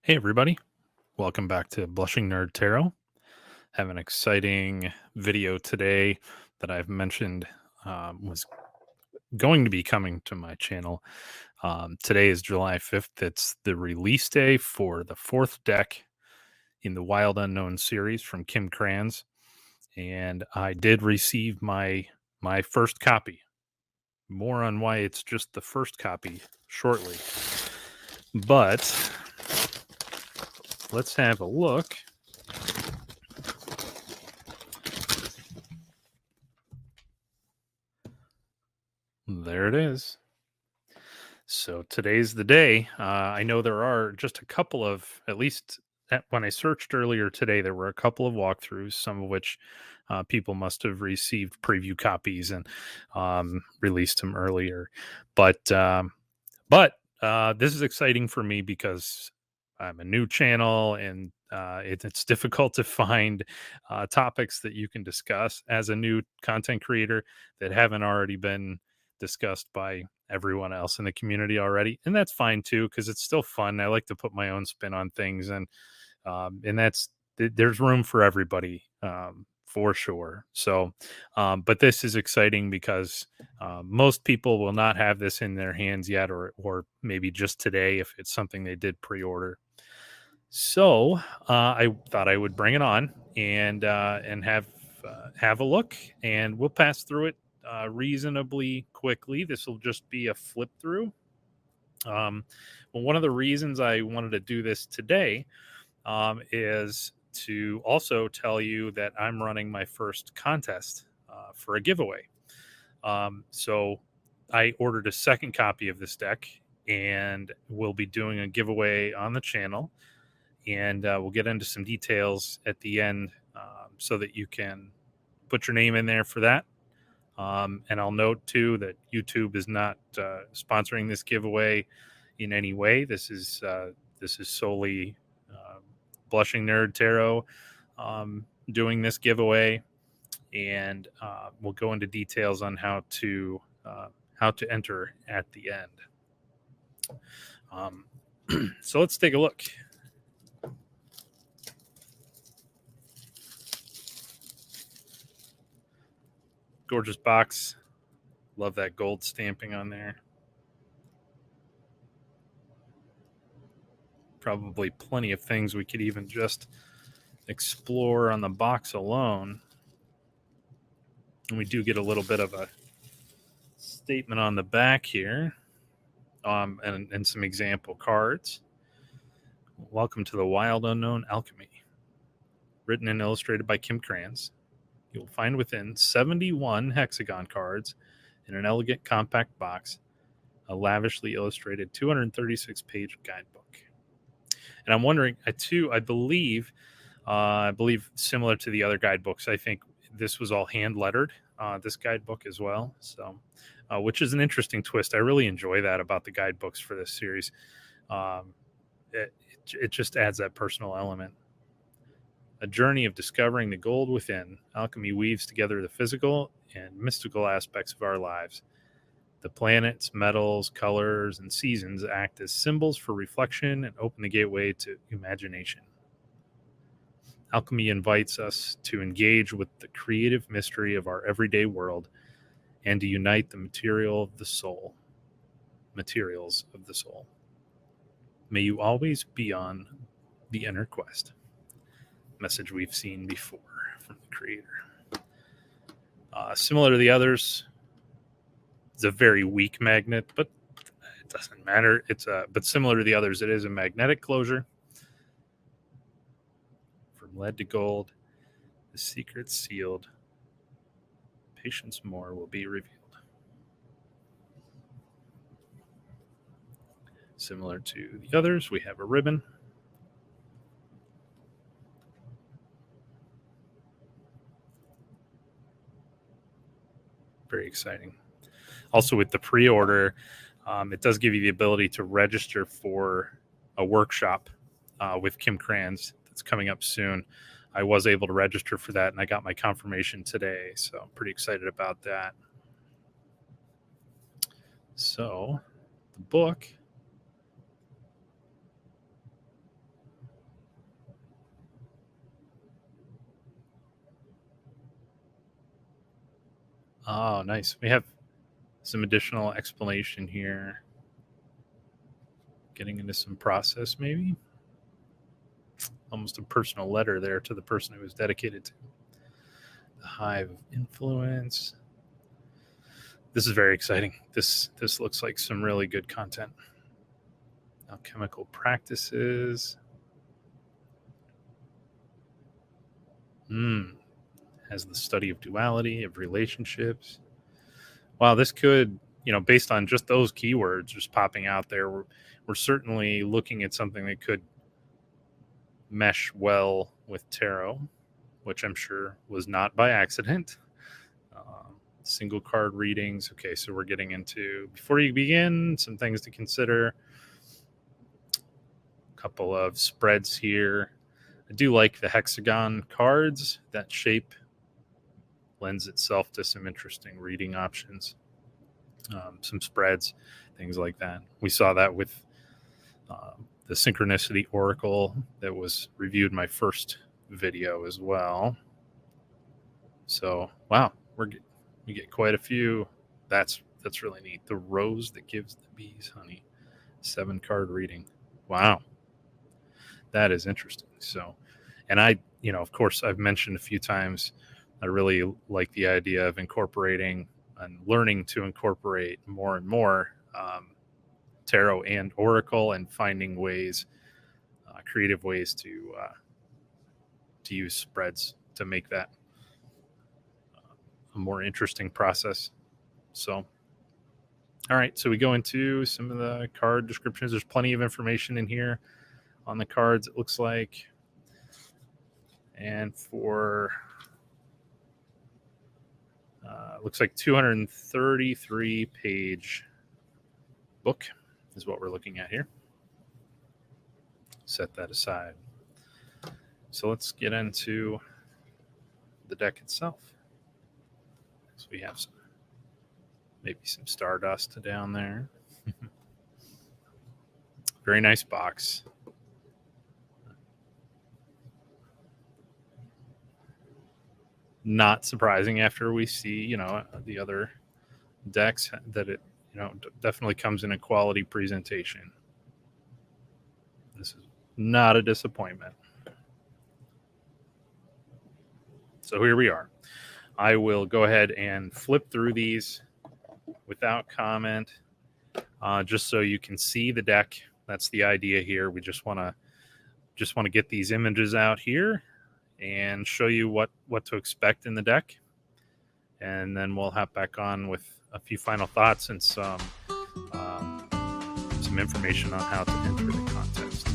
Hey, everybody. Welcome back to Blushing Nerd Tarot. Have an exciting video today that I've mentioned was going to be coming to my channel. Today is July 5th. It's the release day for the fourth deck in the Wild Unknown series from Kim Krans. And I did receive my first copy. More on why it's just the first copy shortly. But let's have a look. There it is. So today's the day. I know there are just a couple of, at least when I searched earlier today, there were a couple of walkthroughs, some of which people must have received preview copies and released them earlier. But this is exciting for me because I'm a new channel and it's difficult to find topics that you can discuss as a new content creator that haven't already been discussed by everyone else in the community already, and that's fine too because it's still fun. I like to put my own spin on things, and there's room for everybody, for sure. So but this is exciting because most people will not have this in their hands yet, or maybe just today if it's something they did pre-order. So I thought I would bring it on and have a look, and we'll pass through it reasonably quickly. This will just be a flip through. Well, one of the reasons I wanted to do this today is to also tell you that I'm running my first contest for a giveaway. So I ordered a second copy of this deck, and we'll be doing a giveaway on the channel. And we'll get into some details at the end so that you can put your name in there for that. And I'll note too that YouTube is not sponsoring this giveaway in any way. This is solely Blushing Nerd Tarot doing this giveaway, and we'll go into details on how to enter at the end. So let's take a look. Gorgeous box. Love that gold stamping on there. Probably plenty of things we could even just explore on the box alone. And we do get a little bit of a statement on the back here, and some example cards. Welcome to the Wild Unknown Alchemy. Written and illustrated by Kim Krans. You'll find within 71 hexagon cards in an elegant compact box a lavishly illustrated 236-page guidebook. And I'm wondering, I believe similar to the other guidebooks, I think this was all hand lettered, this guidebook as well. So, which is an interesting twist. I really enjoy that about the guidebooks for this series. It just adds that personal element. A journey of discovering the gold within, alchemy weaves together the physical and mystical aspects of our lives. The planets, metals, colors, and seasons act as symbols for reflection and open the gateway to imagination. Alchemy invites us to engage with the creative mystery of our everyday world and to unite the materials of the soul. May you always be on the inner quest. Message we've seen before from the creator. Similar to the others, it's a very weak magnet, but it doesn't matter. But similar to the others, it is a magnetic closure. From lead to gold, the secret sealed. Patience more will be revealed. Similar to the others, we have a ribbon. Very exciting. Also, with the pre-order, it does give you the ability to register for a workshop with Kim Krans that's coming up soon. I was able to register for that, and I got my confirmation today, so I'm pretty excited about that. So, the book Oh, nice. We have some additional explanation here. Getting into some process, maybe. Almost a personal letter there to the person who was dedicated to. The hive of influence. This is very exciting. This looks like some really good content. Alchemical practices. Has the study of duality, of relationships. Wow, this could, based on just those keywords just popping out there, we're certainly looking at something that could mesh well with tarot, which I'm sure was not by accident. Single card readings. Okay, so we're getting into, before you begin, some things to consider. A couple of spreads here. I do like the hexagon cards. That shape lends itself to some interesting reading options. Some spreads, things like that. We saw that with the Synchronicity Oracle that was reviewed in my first video as well. So, wow, we get quite a few. That's really neat. The rose that gives the bees honey. 7-card reading. Wow. That is interesting. So, and I, of course, I've mentioned a few times, I really like the idea of incorporating and learning to incorporate more and more tarot and oracle, and finding ways, creative ways to use spreads to make that a more interesting process. So, all right, so we go into some of the card descriptions. There's plenty of information in here on the cards, it looks like. And for looks like 233 page book is what we're looking at here. Set that aside. So let's get into the deck itself. So we have maybe some stardust down there. Very nice box. Not surprising after we see, the other decks, that it, definitely comes in a quality presentation. This is not a disappointment. So here we are. I will go ahead and flip through these without comment, just so you can see the deck. That's the idea here. We just want to get these images out here and show you what to expect in the deck. And then we'll hop back on with a few final thoughts and some information on how to enter the contest.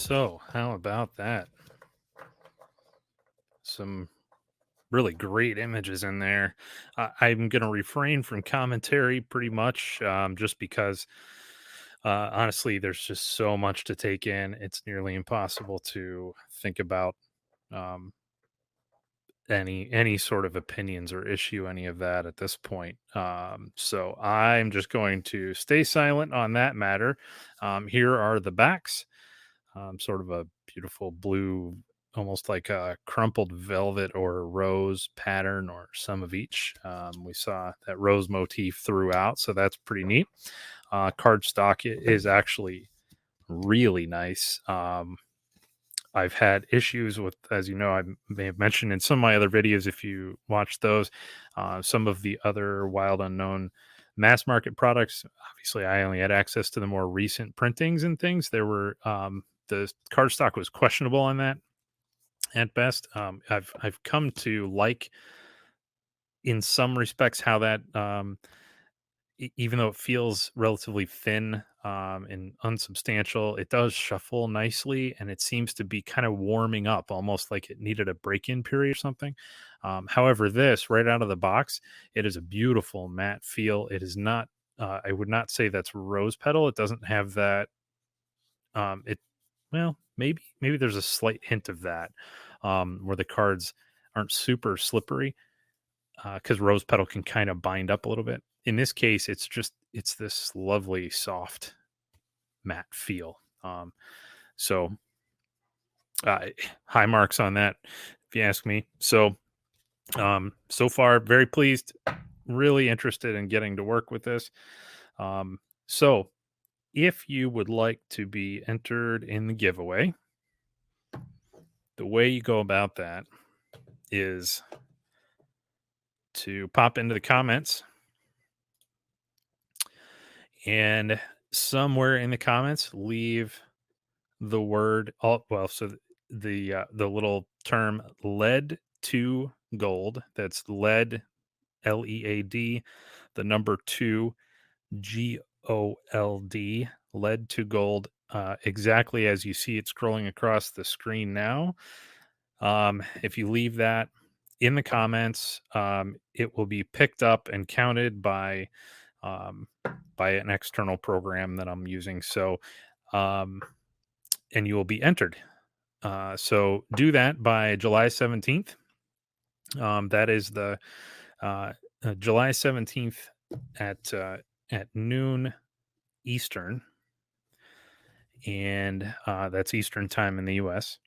So, how about that? Some really great images in there. I'm going to refrain from commentary pretty much, just because, honestly, there's just so much to take in. It's nearly impossible to think about um, any sort of opinions or issue any of that at this point. So I'm just going to stay silent on that matter. Here are the backs. Sort of a beautiful blue, almost like a crumpled velvet or rose pattern, or some of each. We saw that rose motif throughout, so that's pretty neat. Cardstock is actually really nice. I've had issues with, as you know, I may have mentioned in some of my other videos, if you watch those, some of the other Wild Unknown mass market products. Obviously, I only had access to the more recent printings and things. There were the cardstock was questionable on that at best. I've come to like, in some respects, how that even though it feels relatively thin and unsubstantial, it does shuffle nicely, and it seems to be kind of warming up, almost like it needed a break-in period or something. However, this right out of the box, it is a beautiful matte feel. It is not. I would not say that's rose petal. It doesn't have that. It well, maybe there's a slight hint of that, where the cards aren't super slippery, because rose petal can kind of bind up a little bit. In this case, it's this lovely soft matte feel. So uh, high marks on that, if you ask me. So so far, very pleased. Really interested in getting to work with this. So if you would like to be entered in the giveaway, the way you go about that is to pop into the comments, and somewhere in the comments leave the word all well, so the little term lead to gold. That's lead, LEAD, the number 2, GOLD, lead to gold, exactly as you see it scrolling across the screen now. If you leave that in the comments, it will be picked up and counted um, by an external program that I'm using. So, um, and you will be entered. So do that by July 17th. That is the uh, July 17th at noon Eastern, and that's Eastern time in the U.S.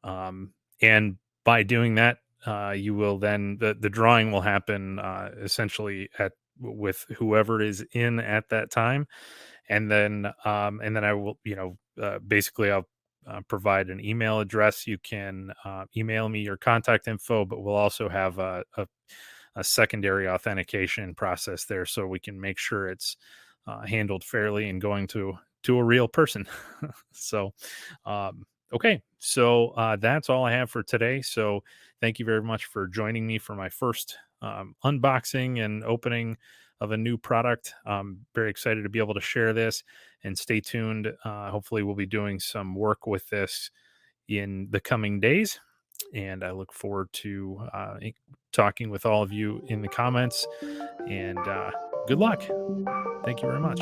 And by doing that, you will then the drawing will happen essentially at with whoever is in at that time, and then I will, basically I'll provide an email address. You can email me your contact info, but we'll also have a secondary authentication process there, so we can make sure it's handled fairly and going to a real person. So, okay, so that's all I have for today. So, thank you very much for joining me for my first unboxing and opening of a new product. I'm very excited to be able to share this, and stay tuned. Hopefully, we'll be doing some work with this in the coming days, and I look forward to talking with all of you in the comments. And good luck. Thank you very much.